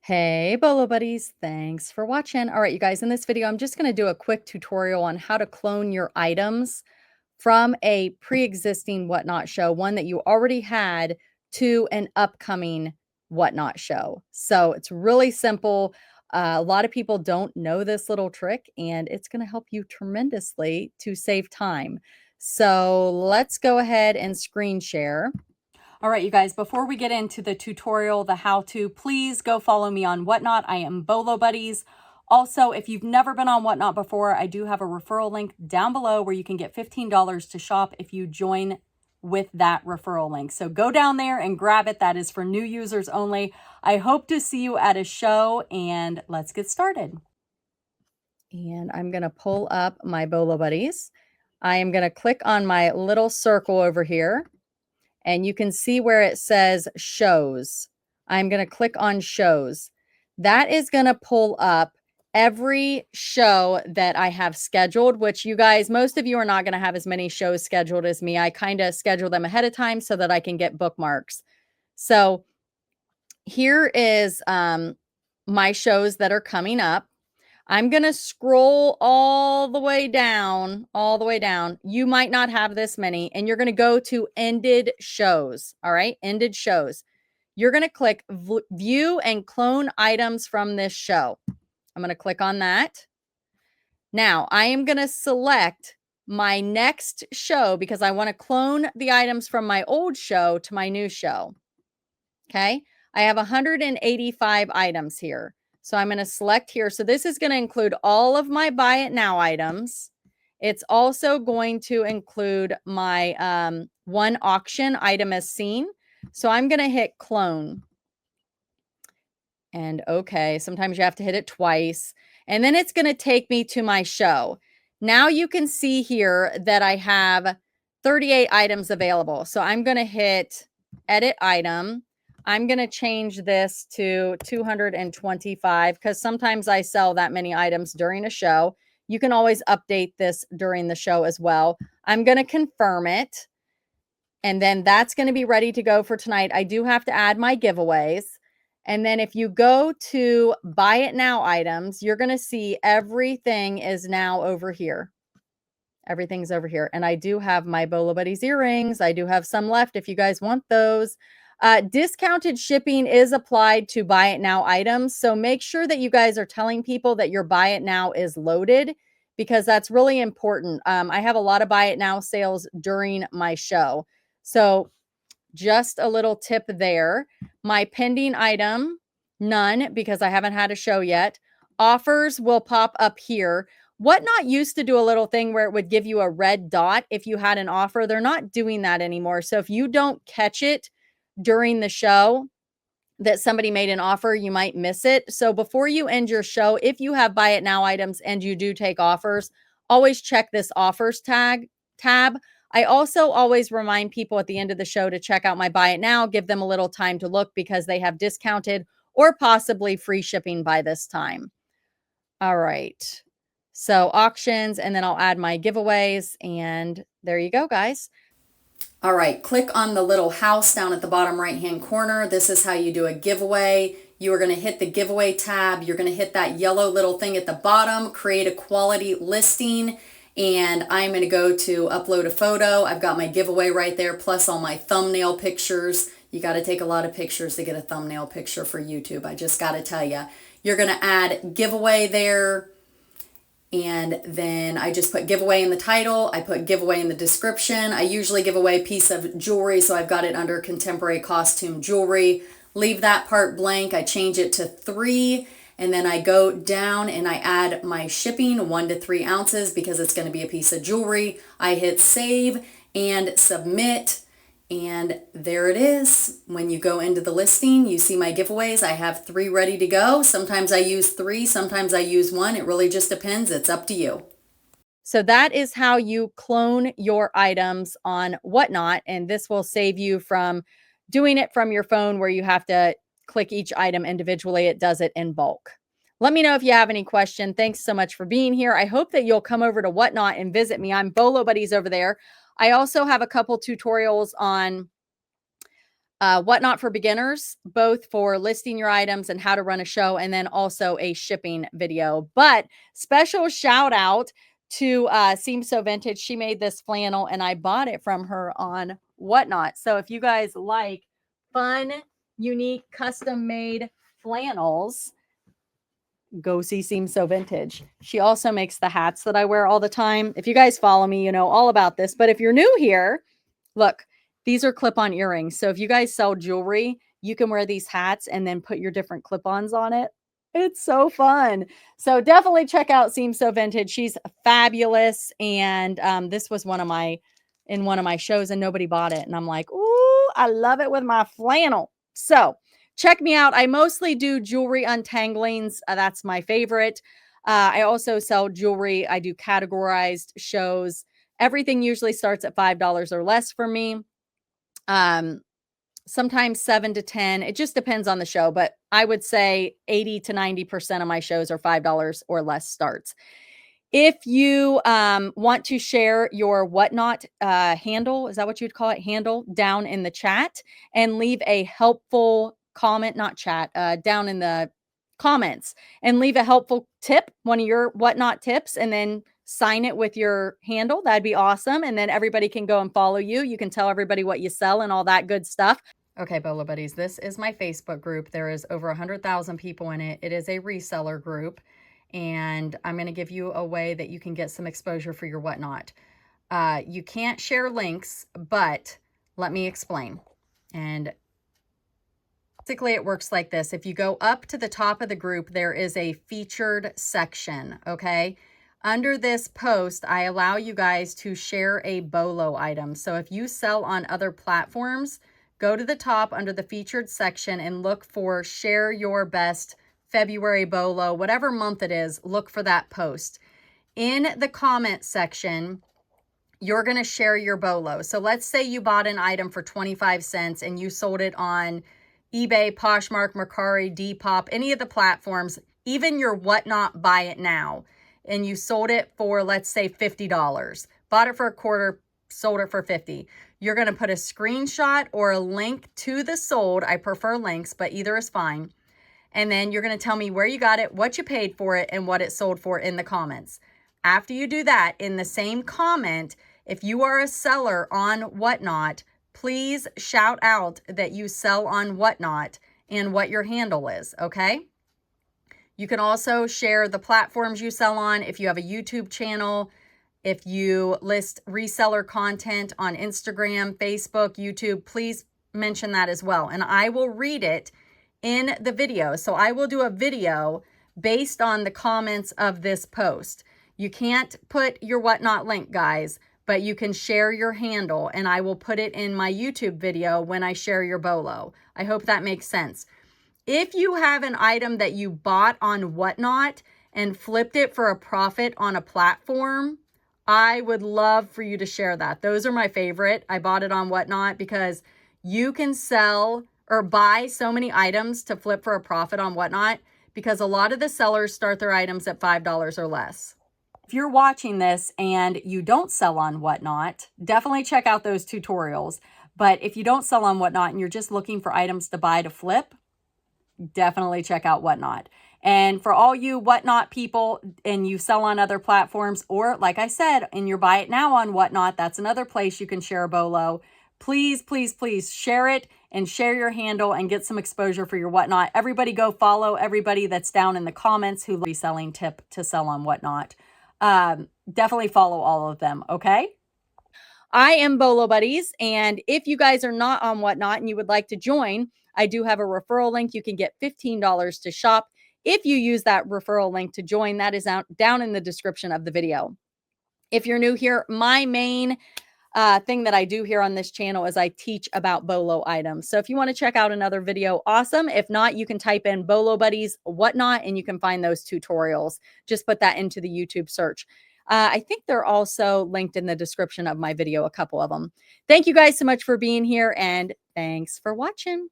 Hey, Bolo buddies. Thanks for watching. All right, you guys, in this video, I'm just going to do a quick tutorial on how to clone your items from a pre-existing Whatnot show, one that you already had, to an upcoming Whatnot show. So it's really simple. A lot of people don't know this little trick, and it's going to help you tremendously to save time. So let's go ahead and screen share. All right, you guys, before we get into the tutorial, the how-to, please go follow me on Whatnot. I am Bolo Buddies. Also, if you've never been on Whatnot before, I do have a referral link down below where you can get $15 to shop if you join with that referral link. So go down there and grab it. That is for new users only. I hope to see you at a show, and let's get started. And I'm going to pull up my Bolo Buddies. I am going to click on my little circle over here. And you can see where it says shows. I'm going to click on shows. That is going to pull up every show that I have scheduled, which you guys, most of you are not going to have as many shows scheduled as me. I kind of schedule them ahead of time so that I can get bookmarks. So here is my shows that are coming up. I'm going to scroll all the way down, You might not have this many, and you're going to go to ended shows. All right, ended shows. You're going to click view and clone items from this show. I'm going to click on that. Now I am going to select my next show because I want to clone the items from my old show to my new show. Okay, I have 185 items here. So I'm going to select here. So this is going to include all of my buy it now items. It's also going to include my one auction item as seen. So I'm going to hit clone. And okay, sometimes you have to hit it twice. And then it's going to take me to my show. Now you can see here that I have 38 items available. So I'm going to hit edit item. I'm going to change this to 225 because sometimes I sell that many items during a show. You can always update this during the show as well. I'm going to confirm it. And then that's going to be ready to go for tonight. I do have to add my giveaways. And then if you go to buy it now items, you're going to see everything is now over here. Everything's over here. And I do have my Bolo Buddies earrings. I do have some left if you guys want those. Discounted shipping is applied to buy it now items. So make sure that you guys are telling people that your buy it now is loaded because that's really important. I have a lot of buy it now sales during my show. So just a little tip there. My pending item, none, because I haven't had a show yet. Offers will pop up here. Whatnot used to do a little thing where it would give you a red dot if you had an offer. They're not doing that anymore. So if you don't catch it during the show that somebody made an offer, you might miss it. So before you end your show, if you have buy it now items and you do take offers, always check this offers tab. I also always remind people at the end of the show to check out my buy it now, give them a little time to look because they have discounted or possibly free shipping by this time. All right. So auctions, and then I'll add my giveaways, and there you go, guys. All right, click on the little house down at the bottom right-hand corner. This is how you do a giveaway. You are going to hit the giveaway tab. You're going to hit that yellow little thing at the bottom, create a quality listing, and I'm going to go to upload a photo. I've got my giveaway right there, plus all my thumbnail pictures. You got to take a lot of pictures to get a thumbnail picture for YouTube. I just got to tell you. You're going to add giveaway there. And then I just put giveaway in the title. I put giveaway in the description. I usually give away a piece of jewelry, so I've got it under contemporary costume jewelry. Leave that part blank. I change it to 3, and then I go down and I add my shipping, 1 to 3 ounces, because it's going to be a piece of jewelry. I hit save and submit. And there it is. When you go into the listing, you see my giveaways. I have 3 ready to go. Sometimes I use 3, sometimes I use 1. It really just depends. It's up to you. So that is how you clone your items on Whatnot. And this will save you from doing it from your phone where you have to click each item individually. It does it in bulk. Let me know if you have any question. Thanks so much for being here. I hope that you'll come over to Whatnot and visit me. I'm Bolo Buddies over there. I also have a couple tutorials on Whatnot for Beginners, both for listing your items and how to run a show, and then also a shipping video. But special shout out to Seems So Vintage. She made this flannel and I bought it from her on Whatnot. So if you guys like fun, unique, custom made flannels, go see Seems So Vintage. She also makes the hats that I wear all the time. If you guys follow me, you know all about this. But if you're new here, look, these are clip-on earrings. So if you guys sell jewelry, you can wear these hats and then put your different clip-ons on it. It's so fun. So definitely check out Seems So Vintage. She's fabulous. And this was one of my shows and nobody bought it. And I'm like, ooh, I love it with my flannel. So check me out. I mostly do jewelry untanglings. That's my favorite. I also sell jewelry. I do categorized shows. Everything usually starts at $5 or less for me. Sometimes 7 to 10. It just depends on the show, but I would say 80 to 90% of my shows are $5 or less starts. If you want to share your Whatnot handle, is that what you'd call it? Handle down in the chat and leave a helpful comment, not chat, down in the comments and leave a helpful tip, one of your Whatnot tips, and then sign it with your handle. That'd be awesome. And then everybody can go and follow you. You can tell everybody what you sell and all that good stuff. Okay, Bolo Buddies, this is my Facebook group. There is over 100,000 people in it. It is a reseller group. And I'm going to give you a way that you can get some exposure for your Whatnot. You can't share links, but let me explain. And basically it works like this. If you go up to the top of the group, there is a featured section, okay? Under this post, I allow you guys to share a BOLO item. So if you sell on other platforms, go to the top under the featured section and look for share your best February BOLO, whatever month it is, look for that post. In the comment section, you're going to share your BOLO. So let's say you bought an item for 25 cents and you sold it on eBay, Poshmark, Mercari, Depop, any of the platforms, even your Whatnot Buy It Now, and you sold it for, let's say, $50. Bought it for a quarter, sold it for 50. You're going to put a screenshot or a link to the sold. I prefer links, but either is fine. And then you're going to tell me where you got it, what you paid for it, and what it sold for in the comments. After you do that, in the same comment, if you are a seller on Whatnot, please shout out that you sell on Whatnot and what your handle is, okay? You can also share the platforms you sell on. If you have a YouTube channel, if you list reseller content on Instagram, Facebook, YouTube, please mention that as well. And I will read it in the video. So I will do a video based on the comments of this post. You can't put your Whatnot link, guys, but you can share your handle and I will put it in my YouTube video when I share your BOLO. I hope that makes sense. If you have an item that you bought on Whatnot and flipped it for a profit on a platform, I would love for you to share that. Those are my favorite. I bought it on Whatnot because you can sell or buy so many items to flip for a profit on Whatnot because a lot of the sellers start their items at $5 or less. If you're watching this and you don't sell on Whatnot, definitely check out those tutorials. But if you don't sell on Whatnot and you're just looking for items to buy to flip, definitely check out Whatnot. And for all you Whatnot people and you sell on other platforms, or like I said, and you buy it now on Whatnot, that's another place you can share a BOLO. Please, please, please share it and share your handle and get some exposure for your Whatnot. Everybody go follow everybody that's down in the comments who reselling tip to sell on Whatnot. Definitely follow all of them, okay? I am Bolo Buddies, and if you guys are not on Whatnot and you would like to join, I do have a referral link. You can get $15 to shop if you use that referral link to join. That is down in the description of the video. If you're new here, my main thing that I do here on this channel is I teach about BOLO items. So if you want to check out another video, awesome. If not, you can type in Bolo Buddies Whatnot and you can find those tutorials. Just put that into the YouTube search. I think they're also linked in the description of my video, a couple of them. Thank you guys so much for being here and thanks for watching.